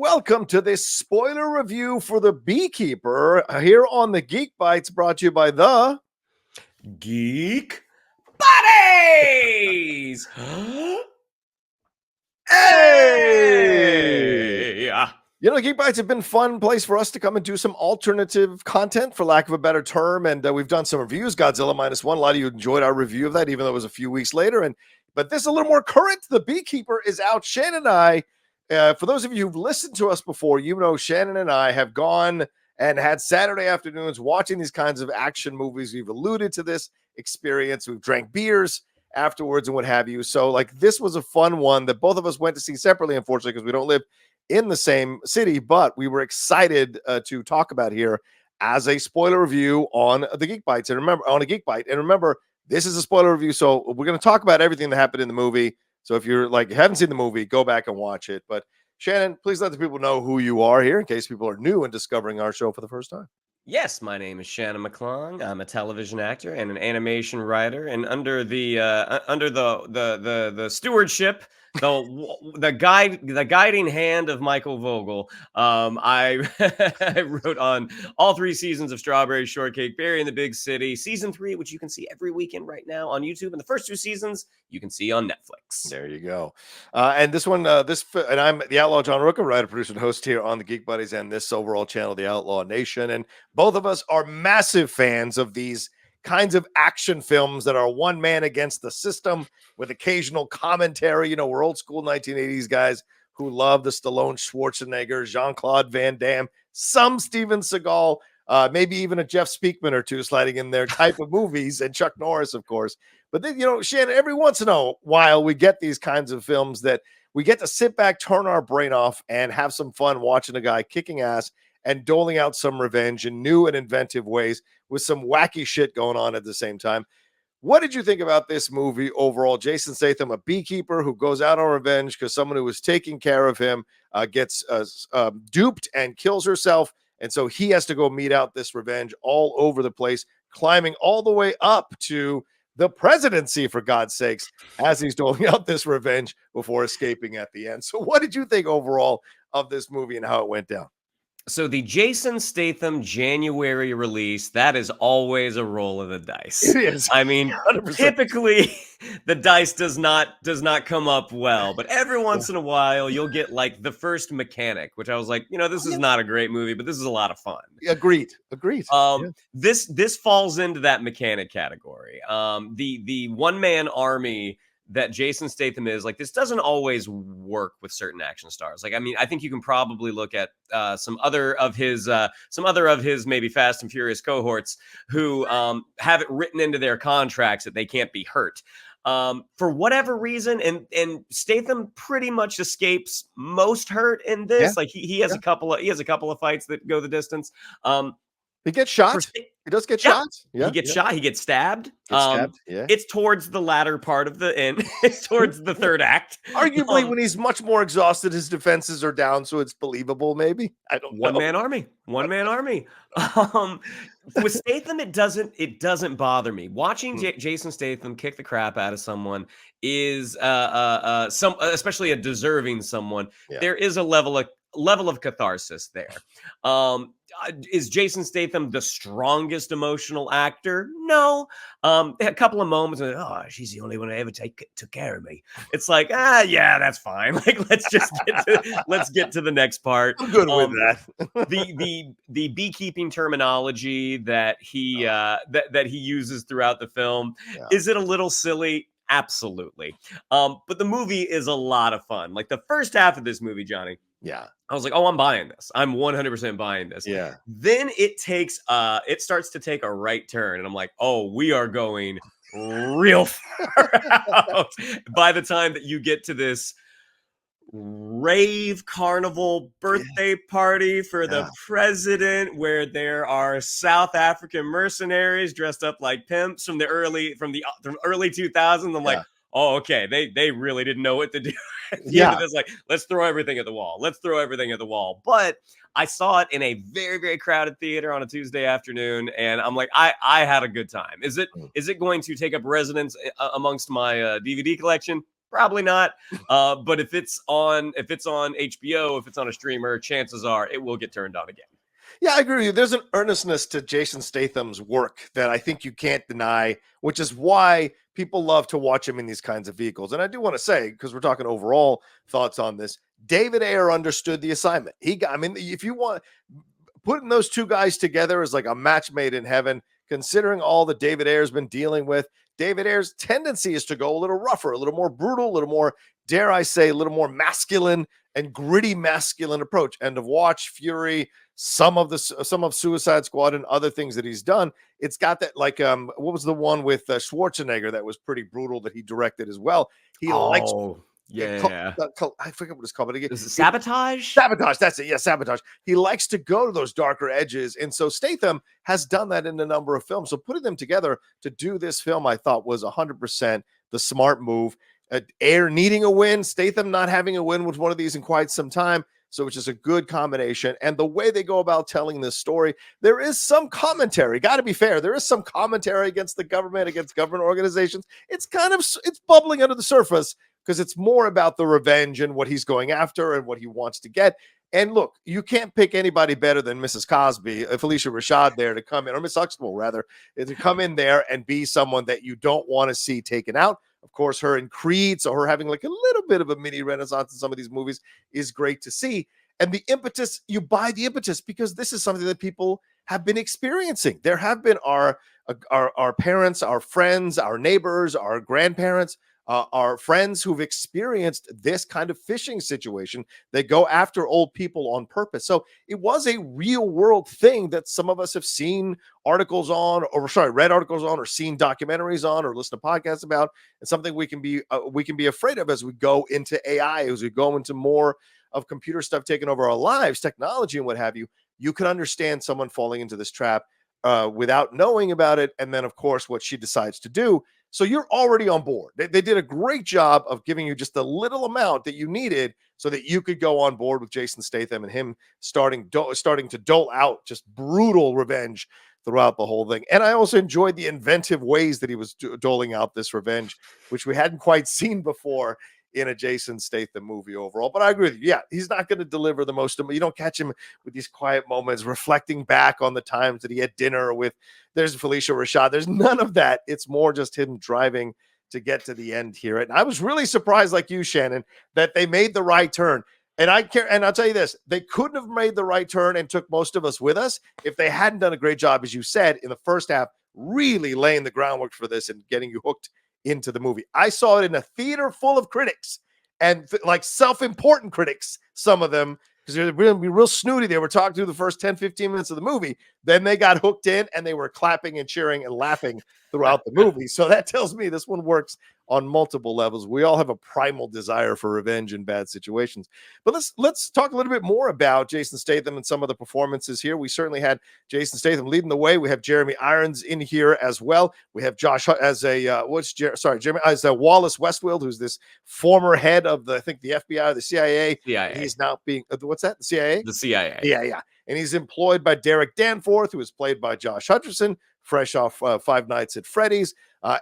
welcome to this spoiler review for the Beekeeper here on the Geek Bites, brought to you by the Geek Buddies. Hey! You know, Geek Bites have been a fun place for us to come and do some alternative content, for lack of a better term, and we've done some reviews. Godzilla -1. A lot of you enjoyed our review of that, even though it was a few weeks later. But this is a little more current. The Beekeeper is out. Shannon and I, for those of you who've listened to us before, you know Shannon and I have gone and had Saturday afternoons watching these kinds of action movies. We've alluded to this experience. We've drank beers afterwards and what have you. So, like, this was a fun one that both of us went to see separately, unfortunately, because we don't live in the same city, but we were excited to talk about here as a spoiler review on the Geek Bites. And remember, on a Geek Bite, and remember, this is a spoiler review, so we're going to talk about everything that happened in the movie. So if you're like, haven't seen the movie, go back and watch it. But Shannon, please let the people know who you are here in case people are new and discovering our show for the first time. Yes, my name is Shannon McClung. I'm a television actor and an animation writer, and under the stewardship, the guiding hand of Michael Vogel, I I wrote on all 3 seasons of Strawberry Shortcake, Berry in the Big City, season 3, which you can see every weekend right now on YouTube, and the first 2 seasons you can see on Netflix. There you go. And this one, and I'm the Outlaw John Rocha, writer, producer, and host here on the Geek Buddies and this overall channel, the Outlaw Nation, and both of us are massive fans of these kinds of action films that are one man against the system with occasional commentary. You know, we're old school 1980s guys who love the Stallone, Schwarzenegger, Jean-Claude Van Damme, some Steven Seagal, maybe even a Jeff Speakman or two sliding in their type of movies, and Chuck Norris, of course. But then, you know, Shannon, every once in a while we get these kinds of films that we get to sit back, turn our brain off, and have some fun watching a guy kicking ass and doling out some revenge in new and inventive ways with some wacky shit going on at the same time. What did you think about this movie overall? Jason Statham, a beekeeper who goes out on revenge because someone who was taking care of him gets duped and kills herself. And so he has to go meet out this revenge all over the place, climbing all the way up to the presidency, for God's sakes, as he's doling out this revenge before escaping at the end. So what did you think overall of this movie and how it went down? So the Jason Statham January release, that is always a roll of the dice. It is. I mean, 100%. Typically the dice does not come up well, but every once in a while you'll get like The First Mechanic, which I was like, you know, this is not a great movie, but this is a lot of fun. Agreed. This falls into that mechanic category. The one-man army that Jason Statham is, like, this doesn't always work with certain action stars. Like, I mean, I think you can probably look at some other of his maybe Fast and Furious cohorts who have it written into their contracts that they can't be hurt for whatever reason. And Statham pretty much escapes most hurt in this. Yeah. Like he has a couple of fights that go the distance. He gets shot. He does get shot. Yeah. He gets shot. He gets stabbed. Yeah. It's towards the latter part of the end. It's towards the third act. Arguably, when he's much more exhausted, his defenses are down, so it's believable. Maybe, I don't know. One man army. With Statham, it doesn't bother me. Watching Jason Statham kick the crap out of someone is especially a deserving someone. Yeah. There is a level of catharsis there. Is Jason Statham the strongest emotional actor? No. A couple of moments of, oh, she's the only one who ever took care of me. It's like, yeah, that's fine. Like, let's get to the next part. I'm good with that. the beekeeping terminology that he that he uses throughout the film, is it a little silly? Absolutely. But the movie is a lot of fun. Like, the first half of this movie, Johnny. Yeah. I was like, oh, I'm buying this. I'm 100% buying this. Yeah. Then it starts to take a right turn. And I'm like, oh, we are going real far out. By the time that you get to this rave carnival birthday party for the president, where there are South African mercenaries dressed up like pimps from the early 2000s. I'm like, oh, okay. They really didn't know what to do. It's like, let's throw everything at the wall. But I saw it in a very, very crowded theater on a Tuesday afternoon, and I'm like, I had a good time. Is it going to take up residence amongst my DVD collection? Probably not. But if it's on HBO, if it's on a streamer, chances are it will get turned on again. Yeah, I agree with you. There's an earnestness to Jason Statham's work that I think you can't deny, which is why people love to watch him in these kinds of vehicles. And I do want to say, because we're talking overall thoughts on this, David Ayer understood the assignment. I mean, if you want, putting those two guys together is like a match made in heaven, considering all that David Ayer's been dealing with. David Ayer's tendency is to go a little rougher, a little more brutal, a little more, dare I say, a little more masculine and gritty masculine approach. End of Watch, Fury, some of Suicide Squad and other things that he's done. It's got that, like, what was the one with Schwarzenegger that was pretty brutal that he directed as well? He likes, yeah. I forget what it's called, but again, Is it Sabotage? Sabotage, that's it. Yeah, Sabotage. He likes to go to those darker edges. And so Statham has done that in a number of films. So putting them together to do this film, I thought was 100% the smart move. Ayer needing a win, Statham not having a win with one of these in quite some time. So it's just a good combination. And the way they go about telling this story, there is some commentary. Got to be fair. There is some commentary against the government, against government organizations. It's bubbling under the surface because it's more about the revenge and what he's going after and what he wants to get. And look, you can't pick anybody better than Mrs. Cosby, PHYLICIA RASHAD there to come in, or Miss Huxtable rather, to come in there and be someone that you don't want to see taken out. Of course, her in Creed, so her having like a little bit of a mini renaissance in some of these movies is great to see. And the impetus, you buy the impetus because this is something that people have been experiencing. There have been our parents, our friends, our neighbors, our grandparents, our friends who've experienced this kind of phishing situation. They go after old people on purpose. So it was a real world thing that some of us have seen articles on, read articles on, or seen documentaries on, or listen to podcasts about. It's something we can be afraid of as we go into AI, as we go into more of computer stuff taking over our lives, technology and what have you. You can understand someone falling into this trap without knowing about it. And then, of course, what she decides to do. So you're already on board. They did a great job of giving you just a little amount that you needed so that you could go on board with Jason Statham and him starting to dole out just brutal revenge throughout the whole thing. And I also enjoyed the inventive ways that he was doling out this revenge, which we hadn't quite seen before in a Jason Statham movie overall. But I agree with you. Yeah, he's not going to deliver the most. You don't catch him with these quiet moments, reflecting back on the times that he had dinner with, there's PHYLICIA RASHAD. There's none of that. It's more just him driving to get to the end here. And I was really surprised, like you, Shannon, that they made the right turn. And I'll tell you this, they couldn't have made the right turn and took most of us with us if they hadn't done a great job, as you said, in the first half, really laying the groundwork for this and getting you hooked into the movie. I saw it in a theater full of critics and like self-important critics, some of them, because they're real snooty. They were talking through the first 10, 15 minutes of the movie. Then they got hooked in and they were clapping and cheering and laughing throughout the movie. So that tells me this one works on multiple levels. We all have a primal desire for revenge in bad situations. But let's talk a little bit more about Jason Statham and some of the performances here. We certainly had Jason Statham leading the way. We have Jeremy Irons in here as well. We have Josh as Jeremy as Wallace Westfield, who's this former head of the FBI or the CIA. He's now being what's that? The CIA? The CIA. Yeah. And he's employed by Derek Danforth, who is played by Josh Hutcherson, fresh off Five Nights at Freddy's.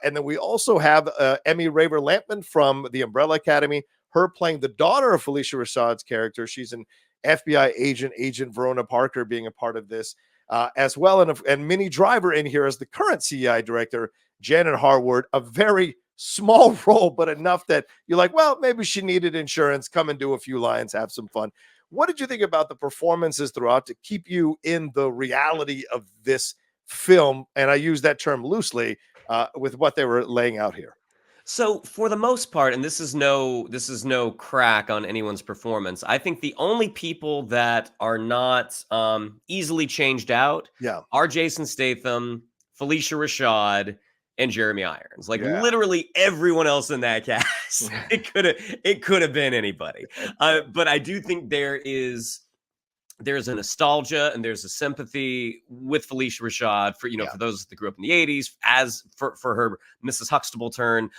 And then we also have EMMY RAVER-LAMPMAN from the Umbrella Academy, her playing the daughter of PHYLICIA RASHAD's character. She's an FBI agent Verona Parker, being a part of this as well. And Minnie Driver in here as the current CEI director, Janet Harward, a very small role, but enough that you're like, well, maybe she needed insurance. Come and do a few lines, have some fun. What did you think about the performances throughout to keep you in the reality of this film? And I use that term loosely with what they were laying out here. So for the most part, and this is no crack on anyone's performance, I think the only people that are not easily changed out are Jason Statham, PHYLICIA RASHAD, and Jeremy Irons. Like literally everyone else in that cast. It could have been anybody. But I do think there's a nostalgia and there's a sympathy with PHYLICIA RASHAD for for those that grew up in the 80s, as for her Mrs. Huxtable turn.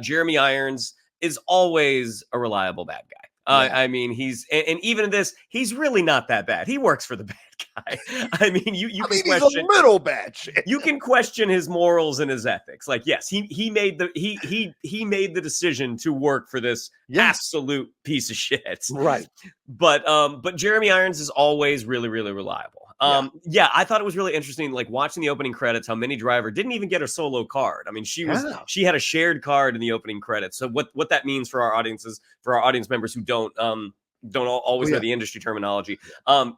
Jeremy Irons is always a reliable bad guy. I mean, and even in this, he's really not that bad. He works for the bad guy. I mean, you I can mean, he's a question. little bad shit. You can question his morals and his ethics. Like, yes, he made the decision to work for this Yeah, absolute piece of shit. right. But Jeremy Irons is always really, really reliable. Yeah. Yeah, I thought it was really interesting, like watching the opening credits, how Minnie Driver didn't even get a solo card. I mean, Yeah. she had a shared card in the opening credits. So what that means for our audiences, for our audience members who don't always Oh, know yeah. the industry terminology.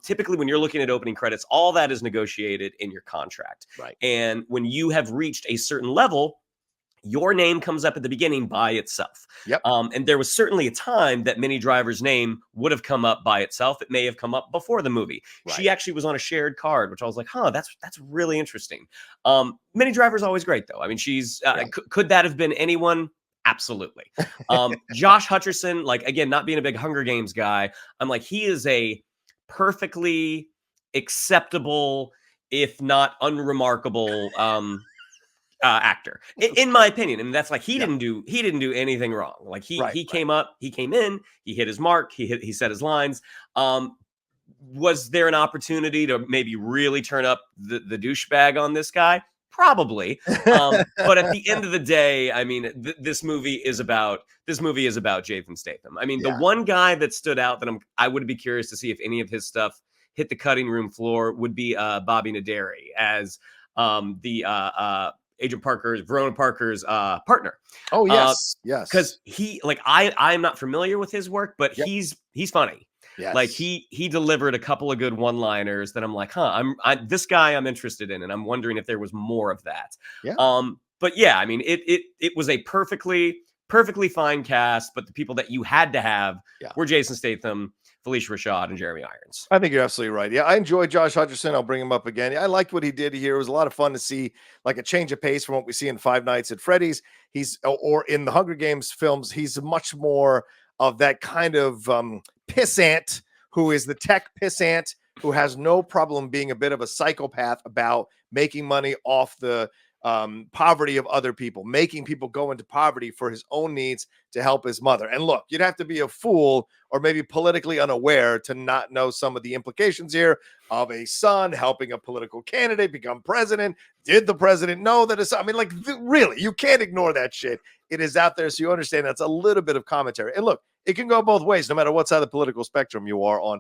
Typically, when you're looking at opening credits, all that is negotiated in your contract. Right. And when you have reached a certain level, your name comes up at the beginning by itself. Yep. And there was certainly a time that Minnie Driver's name would have come up by itself. It may have come up before the movie. Right. She actually was on a shared card, which I was like, huh, that's really interesting. Minnie Driver's always great, though. I mean, she's could that have been anyone? Absolutely. Josh Hutcherson, like, again, not being a big Hunger Games guy, I'm like, he is a perfectly acceptable, if not unremarkable, actor, in my opinion. And that's like, he didn't do anything wrong. Like, he came up, he came in, he hit his mark, he said his lines. Was there an opportunity to maybe really turn up the douchebag on this guy? Probably. But at the end of the day, I mean, this movie is about Jason Statham. I mean, the one guy that stood out that I would be curious to see if any of his stuff hit the cutting room floor would be Bobby Naderi as the Agent Parker's, Verona Parker's partner. Oh, yes. Yes. Because he, like, I'm not familiar with his work, but he's funny. Yes. Like, he delivered a couple of good one-liners that I'm like, huh, this guy I'm interested in, and I'm wondering if there was more of that. Yeah. But yeah, I mean, it was a perfectly fine cast, but the people that you had to have were Jason Statham, PHYLICIA RASHAD, and Jeremy Irons. I think you're absolutely right. Yeah, I enjoyed Josh Hutcherson. I'll bring him up again. I liked what he did here. It was a lot of fun to see, like, a change of pace from what we see in Five Nights at Freddy's. Or in the Hunger Games films, he's much more of that kind of pissant who is the tech pissant who has no problem being a bit of a psychopath about making money off the poverty of other people, making people go into poverty for his own needs to help his mother. And look, you'd have to be a fool or maybe politically unaware to not know some of the implications here of a son helping a political candidate become president. Did the president know that it's, I mean, like, really, you can't ignore that shit. It is out there, so you understand that's a little bit of commentary. And look, it can go both ways, no matter what side of the political spectrum you are on,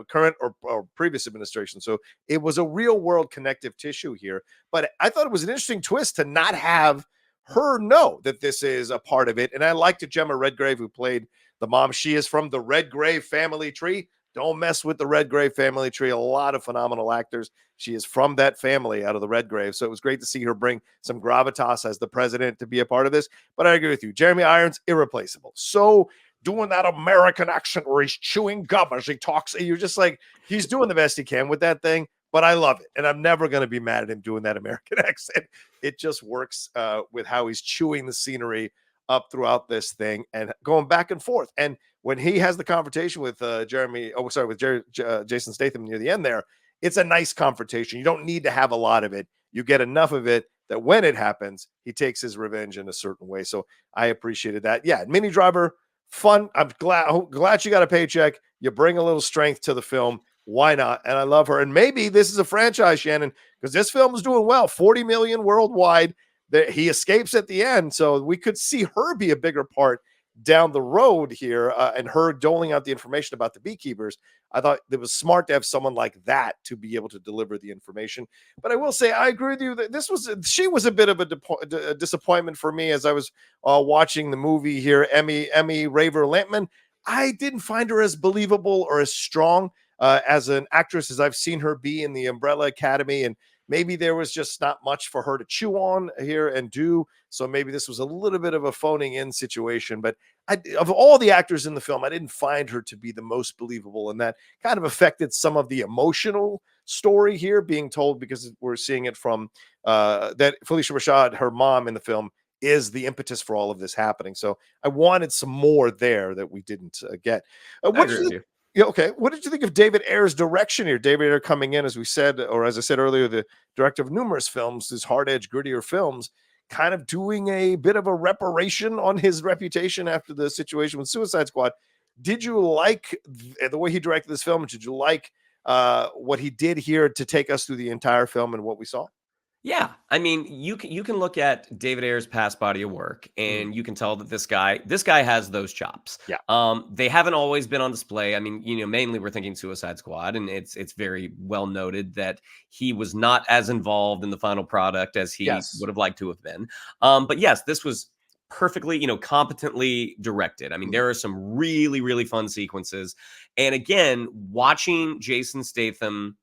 current or previous administration. So it was a real world connective tissue here. But I thought it was an interesting twist to not have her know that this is a part of it. And I liked Gemma Redgrave, who played the mom. She is from the Redgrave family tree. Don't mess with the Redgrave family tree. A lot of phenomenal actors. She is from that family, out of the Redgrave. So it was great to see her bring some gravitas as the president to be a part of this. But I agree with you. Jeremy Irons, irreplaceable. So doing that American accent where he's chewing gum as he talks. You're just like, he's doing the best he can with that thing, but I love it. And I'm never going to be mad at him doing that American accent. It just works with how he's chewing the scenery up throughout this thing and going back and forth. And when he has the confrontation with Jason Statham near the end there, it's a nice confrontation. You don't need to have a lot of it. You get enough of it that when it happens, he takes his revenge in a certain way. So I appreciated that. Yeah, Minnie Driver, fun. I'm glad she got a paycheck. You bring a little strength to the film. Why not? And I love her. And maybe this is a franchise, Shannon, because this film is doing well. 40 million worldwide. He escapes at the end. So we could see her be a bigger part down the road here, and her doling out the information about the beekeepers. I thought it was smart to have someone like that to be able to deliver the information. But I will say, I agree with you that she was a bit of a disappointment for me as I was watching the movie here, Emmy Raver-Lampman. I didn't find her as believable or as strong as an actress as I've seen her be in the Umbrella Academy. And maybe there was just not much for her to chew on here and do. So maybe this was a little bit of a phoning in situation. But of all the actors in the film, I didn't find her to be the most believable. And that kind of affected some of the emotional story here being told, because we're seeing it from that PHYLICIA RASHAD, her mom in the film, is the impetus for all of this happening. So I wanted some more there that we didn't get. What did you? Yeah, okay. What did you think of David Ayer's direction here? David Ayer coming in, as we said, or as I said earlier, the director of numerous films, his hard-edge, grittier films, kind of doing a bit of a reparation on his reputation after the situation with Suicide Squad. Did you like the way he directed this film? Did you like what he did here to take us through the entire film and what we saw? Yeah, I mean, you can look at David Ayer's past body of work, and you can tell that this guy has those chops. Yeah. They haven't always been on display. I mean, mainly we're thinking Suicide Squad, and it's very well noted that he was not as involved in the final product as he Yes. would have liked to have been. But yes, this was perfectly, competently directed. I mean, there are some really, really fun sequences, and again, watching Jason Statham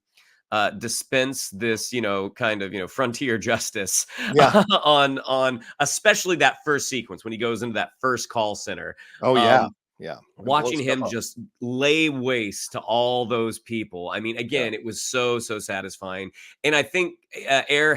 dispense this, kind of, frontier justice Yeah. on especially that first sequence when he goes into that first call center. Oh, yeah. Yeah. It blows Watching stuff him up. just lay waste to all those people. I mean, again, it was so satisfying, and I think Air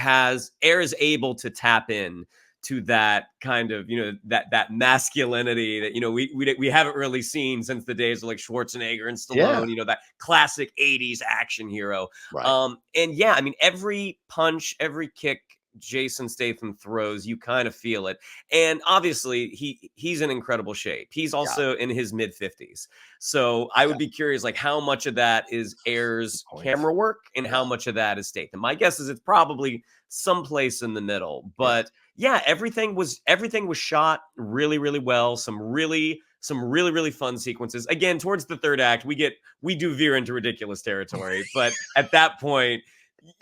is able to tap in to that kind of, that masculinity that, we haven't really seen since the days of like Schwarzenegger and Stallone, that classic 80s action hero. Right. And yeah, I mean, every punch, every kick Jason Statham throws, you kind of feel it. And obviously he's in incredible shape. He's also in his mid 50s. So I would be curious, like, how much of that is Ayer's camera work and how much of that is Statham. My guess is it's probably someplace in the middle, but yeah, everything was shot really, really well. Some really fun sequences. Again, towards the third act, we do veer into ridiculous territory, but at that point,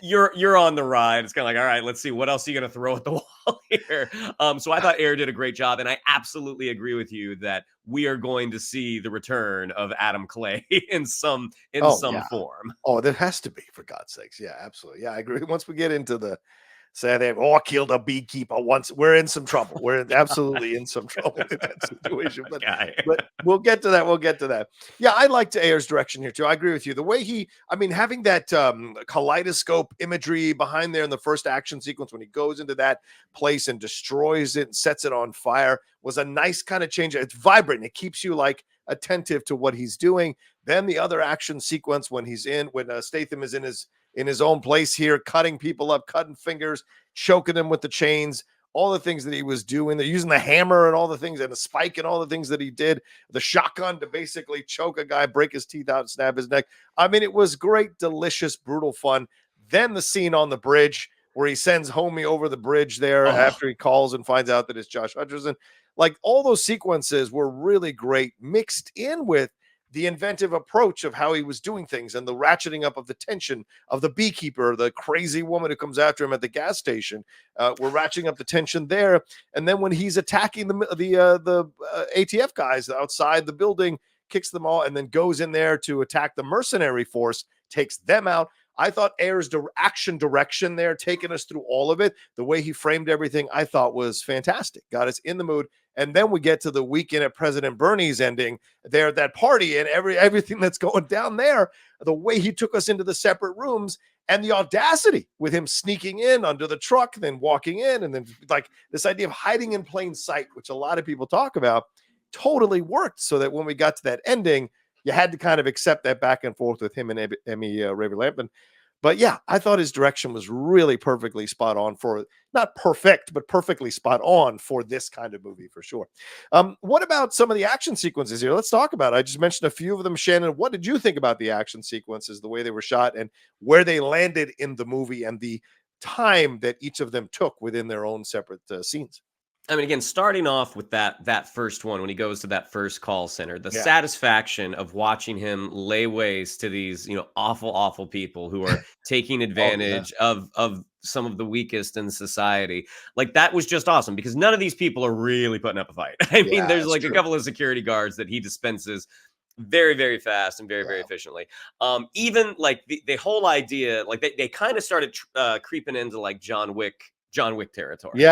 you're on the ride. It's kind of like, all right, let's see what else are you gonna throw at the wall here. So I thought Ayer did a great job, and I absolutely agree with you that we are going to see the return of Adam Clay in some form. Oh, there has to be, for God's sakes. Yeah, absolutely. Yeah, I agree. Once we get into the say they killed a beekeeper once, we're in some trouble. We're absolutely in some trouble in that situation. But we'll get to that. We'll get to that. Yeah, I liked Ayer's direction here too. I agree with you. The way having that kaleidoscope imagery behind there in the first action sequence when he goes into that place and destroys it and sets it on fire was a nice kind of change. It's vibrant. It keeps you like attentive to what he's doing. Then the other action sequence when Statham is in his own place here, cutting people up, cutting fingers, choking them with the chains, all the things that he was doing. They're using the hammer and all the things and the spike and all the things that he did, the shotgun to basically choke a guy, break his teeth out, snap his neck. I mean, it was great, delicious, brutal fun. Then the scene on the bridge where he sends Homie over the bridge there after he calls and finds out that it's Josh Hutcherson. Like, all those sequences were really great, mixed in with the inventive approach of how he was doing things and the ratcheting up of the tension of the beekeeper, the crazy woman who comes after him at the gas station. We're ratcheting up the tension there. And then when he's attacking the ATF guys outside the building, kicks them all, and then goes in there to attack the mercenary force, takes them out. I thought Ayer's action direction there, taking us through all of it, the way he framed everything, I thought was fantastic. Got us in the mood. And then we get to the weekend at President Bernie's ending there, that party and everything that's going down there, the way he took us into the separate rooms and the audacity with him sneaking in under the truck, then walking in, and then like this idea of hiding in plain sight, which a lot of people talk about, totally worked. So that when we got to that ending, you had to kind of accept that back and forth with him and EMMY RAVER-LAMPMAN. But yeah, I thought his direction was really perfectly spot on for, not perfect, but perfectly spot on for this kind of movie for sure. What about some of the action sequences here? Let's talk about it. I just mentioned a few of them. Shannon, what did you think about the action sequences, the way they were shot and where they landed in the movie and the time that each of them took within their own separate scenes? I mean, again, starting off with that first one, when he goes to that first call center, the satisfaction of watching him lay waste to these, awful people who are taking advantage of some of the weakest in society. Like, that was just awesome because none of these people are really putting up a fight. I mean, there's like a couple of security guards that he dispenses very, very fast and very, very efficiently. Even like the whole idea, like they kind of started creeping into like John Wick territory.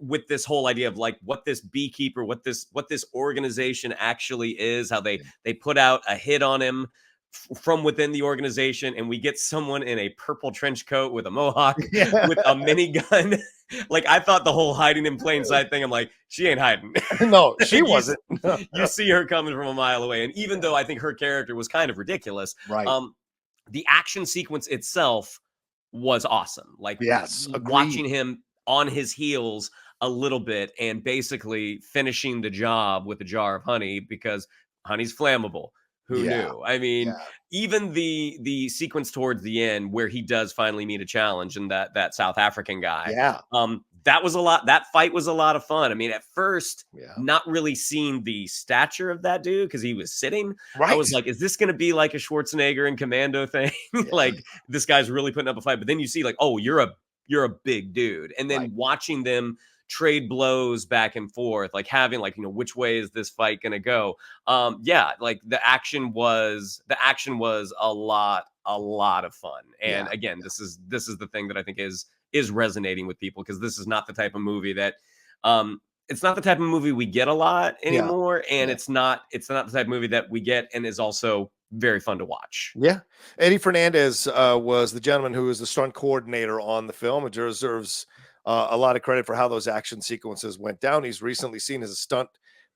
With this whole idea of like what this beekeeper, what this organization actually is, how they put out a hit on him from within the organization, and we get someone in a purple trench coat with a mohawk with a minigun. Like, I thought the whole hiding in plain sight thing, I'm like, she ain't hiding. No, she wasn't. You see her coming from a mile away. And even though I think her character was kind of ridiculous, the action sequence itself was awesome. Like, watching him on his heels a little bit and basically finishing the job with a jar of honey because honey's flammable. Who Yeah. knew? I mean, Yeah. even the sequence towards the end where he does finally meet a challenge and that South African guy, Yeah. that was a lot. That fight was a lot of fun. I mean, at first, Yeah. not really seeing the stature of that dude because he was sitting. I Right. was like, is this going to be like a Schwarzenegger and Commando thing? Yeah. Like this guy's really putting up a fight. But then you see like, oh, you're a big dude, and Right. then watching them trade blows back and forth, like having like, which way is this fight going to go? Yeah, like the action was a lot of fun. And Yeah. again, this is the thing that I think is resonating with people, because this is not the type of movie that it's not the type of movie we get a lot Yeah. anymore, and Yeah. it's not the type of movie that we get and is also very fun to watch. Yeah. Eddie Fernandez was the gentleman who was the stunt coordinator on the film, and deserves a lot of credit for how those action sequences went down. He's recently seen as a stunt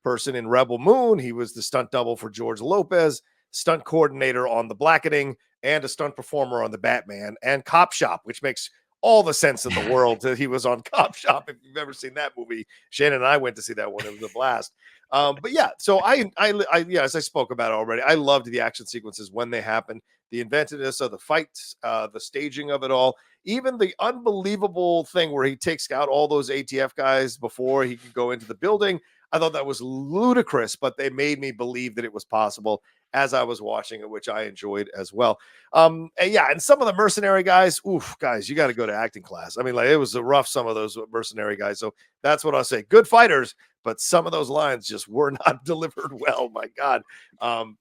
person in Rebel Moon. He was the stunt double for George Lopez, stunt coordinator on The Blackening, and a stunt performer on The Batman and Cop Shop, which makes all the sense in the world that he was on Cop Shop. If you've ever seen that movie, Shannon and I went to see that one. It was a blast. But yeah, so yeah, as I spoke about already, I loved the action sequences when they happened, the inventiveness of the fights, the staging of it all, even the unbelievable thing where he takes out all those ATF guys before he could go into the building. I thought that was ludicrous, but they made me believe that it was possible as I was watching it, which I enjoyed as well. And yeah, and some of the mercenary guys, oof, guys, you got to go to acting class. I mean, like, it was rough, some of those mercenary guys. So that's what I'll say. Good fighters, but some of those lines just were not delivered well. My God.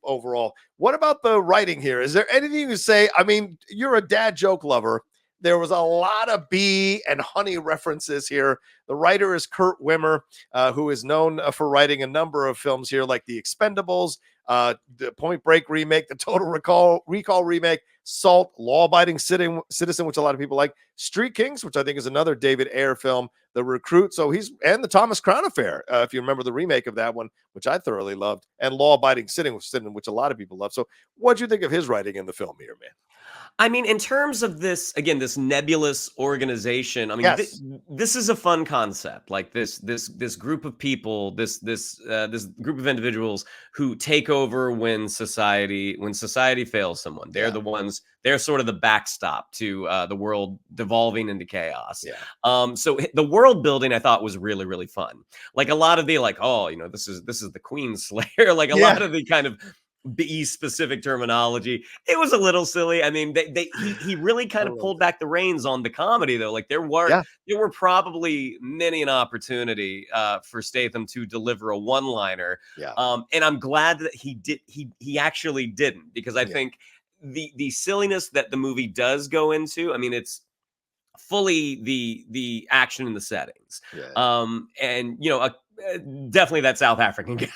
Overall, what about the writing here? Is there anything you can say? I mean, you're a dad joke lover. There was a lot of bee and honey references here. The writer is Kurt Wimmer, who is known for writing a number of films here, like The Expendables, the Point Break remake, the Total Recall remake, Salt, Law Abiding Citizen, which a lot of people like, Street Kings, which I think is another David Ayer film, The Recruit. So and the Thomas Crown Affair, if you remember the remake of that one, which I thoroughly loved, and Law Abiding Citizen, which a lot of people love. So what'd you think of his writing in the film here, man? I mean, in terms of this, again, this nebulous organization, I mean, Yes. this is a fun concept. Like this group of people, this group of individuals who take over when society fails someone. They're the ones. They're sort of the backstop to the world devolving into chaos. Yeah. So the world building I thought was really, really fun. Like a lot of the this is the Queen Slayer. Like a lot of the kind of be specific terminology. It was a little silly. I mean, he really kind of pulled back the reins on the comedy, though. Like there were probably many an opportunity for Statham to deliver a one-liner. Yeah. And I'm glad that he actually didn't, because I think the silliness that the movie does go into, I mean, it's fully the action and the settings. And definitely that South African guy.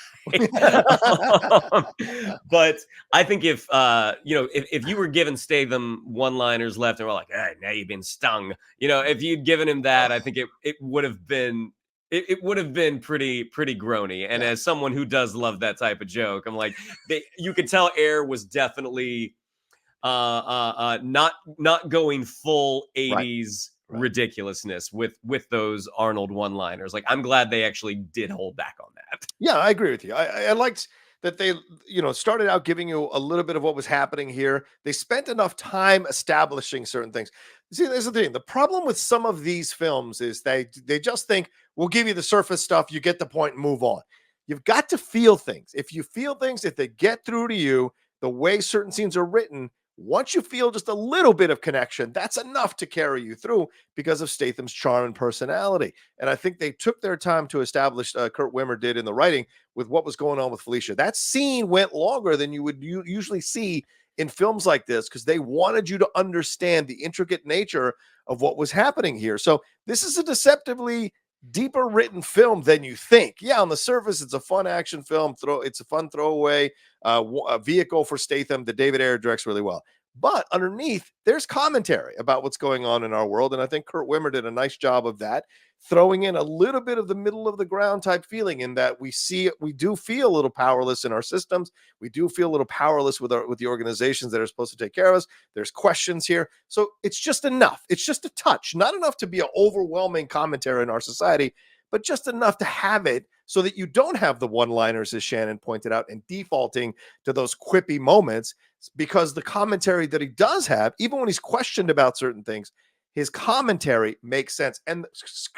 But I think if you were given Statham one-liners left and we're like, hey, now you've been stung, if you'd given him that, I think it would have been pretty groany. And as someone who does love that type of joke, I'm like, you could tell Ayer was definitely not going full 80s ridiculousness with those Arnold one-liners. Like, I'm glad they actually did hold back on that. Yeah, I agree with you. I liked that they, started out giving you a little bit of what was happening here. They spent enough time establishing certain things. See, there's the thing. The problem with some of these films is they just think, we'll give you the surface stuff, you get the point and move on. You've got to feel things. If you feel things, if they get through to you, the way certain scenes are written, once you feel just a little bit of connection, that's enough to carry you through because of Statham's charm and personality. And I think they took their time to establish, Kurt Wimmer did in the writing, with what was going on with Phylicia. That scene went longer than you would usually see in films like this, because they wanted you to understand the intricate nature of what was happening here. So this is a deceptively deeper written film than you think. Yeah, on the surface, it's a fun action film. It's a fun throwaway a vehicle for Statham that David Ayer directs really well. But underneath, there's commentary about what's going on in our world. And I think Kurt Wimmer did a nice job of that, throwing in a little bit of the middle of the ground type feeling, in that we do feel a little powerless in our systems. We do feel a little powerless with the organizations that are supposed to take care of us. There's questions here. So it's just enough. It's just a touch, not enough to be an overwhelming commentary in our society, but just enough to have it so that you don't have the one-liners, as Shannon pointed out, and defaulting to those quippy moments, because the commentary that he does have, even when he's questioned about certain things, his commentary makes sense. And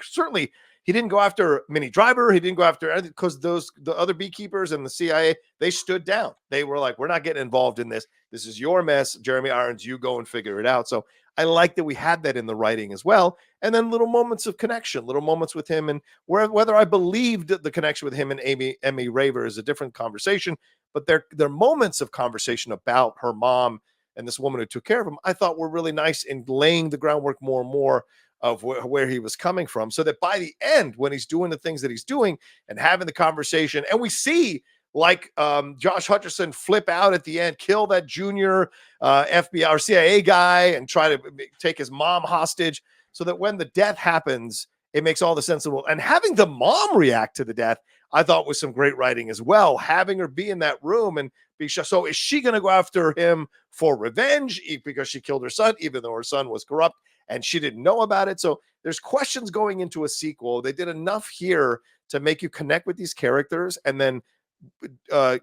certainly he didn't go after Minnie Driver. He didn't go after anything, because the other beekeepers and the CIA, they stood down. They were like, we're not getting involved in this. This is your mess, Jeremy Irons. You go and figure it out. So I like that we had that in the writing as well. And then little moments of connection, little moments with him, and whether I believed the connection with him and Emmy Raver is a different conversation. But they're moments of conversation about her mom and this woman who took care of him, I thought were really nice in laying the groundwork more and more of where he was coming from, so that by the end, when he's doing the things that he's doing and having the conversation, and we see like Josh Hutcherson flip out at the end, kill that junior FBI or CIA guy and try to take his mom hostage, so that when the death happens, it makes all the sense in the world. And having the mom react to the death, I thought was some great writing as well. Having her be in that room and be sure. So is she going to go after him for revenge because she killed her son, even though her son was corrupt and she didn't know about it? So there's questions going into a sequel. They did enough here to make you connect with these characters and then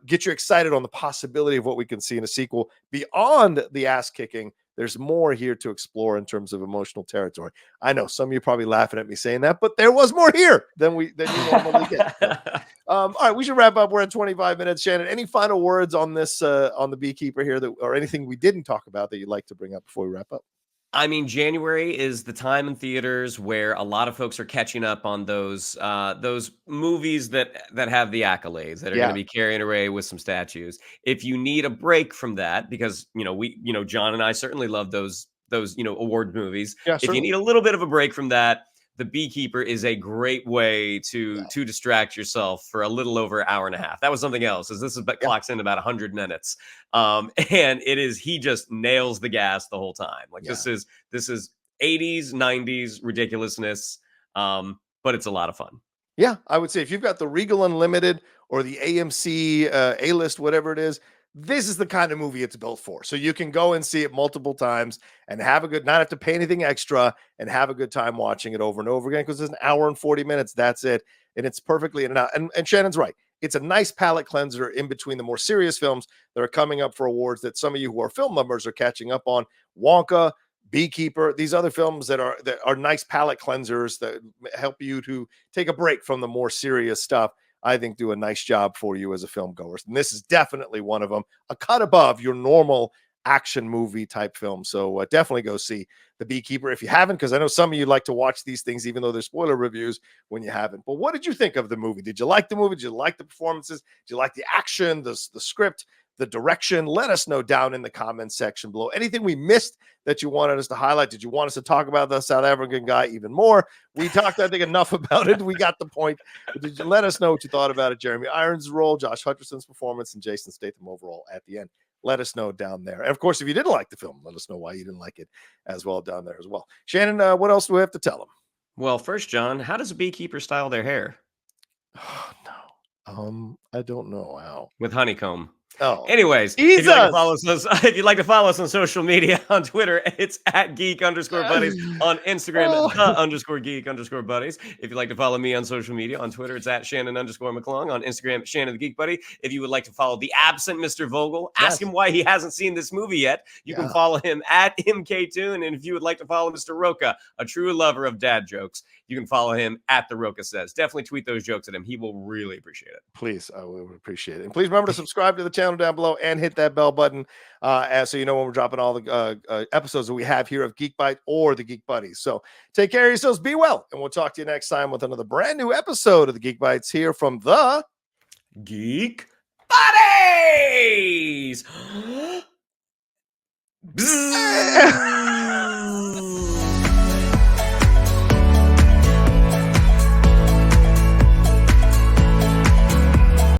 get you excited on the possibility of what we can see in a sequel beyond the ass kicking. There's more here to explore in terms of emotional territory. I know some of you probably laughing at me saying that, but there was more here than you normally get. So, all right, we should wrap up. We're at 25 minutes. Shannon, any final words on this, on the Beekeeper here, or anything we didn't talk about that you'd like to bring up before we wrap up? I mean, January is the time in theaters where a lot of folks are catching up on those movies that have the accolades, that are going to be carrying away with some statues. If you need a break from that, because John and I certainly love those award movies. Yeah, if you need a little bit of a break from that, The Beekeeper is a great way to distract yourself for a little over an hour and a half. That was something else, as this is clocks in about 100 minutes. And he just nails the gas the whole time. Like this is 80s, 90s ridiculousness. But it's a lot of fun. Yeah, I would say if you've got the Regal Unlimited or the AMC A-list, whatever it is, this is the kind of movie it's built for. So you can go and see it multiple times and have a good, not have to pay anything extra, and have a good time watching it over and over again, because it's an hour and 40 minutes. That's it. And it's perfectly in and out. And Shannon's right. It's a nice palate cleanser in between the more serious films that are coming up for awards that some of you who are film lovers are catching up on. Wonka, Beekeeper, these other films that are nice palate cleansers that help you to take a break from the more serious stuff, I think do a nice job for you as a film goer. And this is definitely one of them, a cut above your normal action movie type film. So definitely go see The Beekeeper if you haven't, because I know some of you like to watch these things, even though they're spoiler reviews, when you haven't. But what did you think of the movie? Did you like the movie? Did you like the performances? Did you like the action, the script, the direction? Let us know down in the comments section below. Anything we missed that you wanted us to highlight? Did you want us to talk about the South African guy even more? We talked, I think, enough about it. We got the point. But did you let us know what you thought about it? Jeremy Irons' role, Josh Hutcherson's performance, and Jason Statham overall at the end. Let us know down there. And of course, if you didn't like the film, let us know why you didn't like it as well down there as well. Shannon, what else do we have to tell them? Well, first, John, how does a beekeeper style their hair? Oh, no. I don't know how. With honeycomb. Oh, anyways, if you'd like to follow us on social media, on Twitter, it's at Geek_Buddies. On Instagram, _Geek_Buddies. If you'd like to follow me on social media, on Twitter, it's at Shannon_McClung. On Instagram, Shannon the Geek Buddy. If you would like to follow the absent Mr. Vogel, ask him why he hasn't seen this movie yet. You can follow him at MKToon. And if you would like to follow Mr. Rocha, a true lover of dad jokes, you can follow him at the Rocha Says. Definitely tweet those jokes at him. He will really appreciate it. Please, I would appreciate it. And please remember to subscribe to the channel down below and hit that bell button so you know when we're dropping all the episodes that we have here of Geek Bite or the Geek Buddies. So take care of yourselves, be well, and we'll talk to you next time with another brand new episode of the Geek Bites here from the Geek Buddies.